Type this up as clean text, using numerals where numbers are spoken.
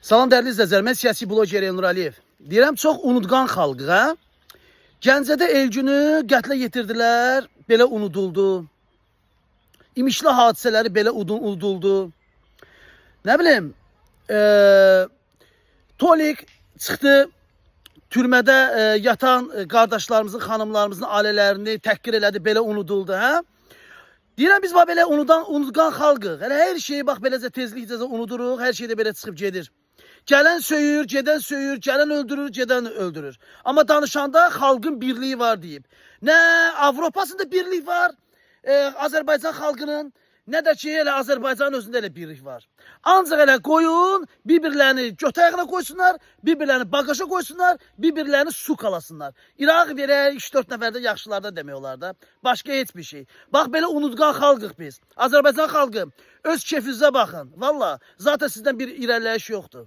Salam dəyərli izləyicilər, mən siyasi bloger Elnur Əliyev. Deyirəm, çox unutqan xalqı, hə? Gəncədə Elgünü qətlə yetirdilər, belə unuduldu. İmişli hadisələri belə unuduldu. Nə bilim, Tolik çıxdı, türmədə yatan qardaşlarımızın, xanımlarımızın ailələrini təhqir elədi, belə unuduldu, hə? Deyirəm, biz belə unutqan xalqıq. Hələ hər şeyi bax, beləcə tezlikcə unuduruq, hər şey də belə çıxıb gedir. Gələn söyür, gedən söyür, gələn öldürür, gedən öldürür. Amma danışanda xalqın birliyi var deyib. Nə Avropasında birlik var, Azərbaycan xalqının, nə də ki, elə Azərbaycanın özündə elə birlik var. Ancaq elə qoyun, bir-birlərini götə ayağına qoysunlar, bir-birlərini bagaja qoysunlar, bir-birlərini su qalasınlar. İraq verək, 3-4 nəfərdə yaxşılarda demək olar da. Başqa heç bir şey. Bax, belə unutqan xalqıq biz. Azərbaycan xalqı, öz kefinizə baxın. Valla, zaten sizdən bir irəliləyiş yoxdur.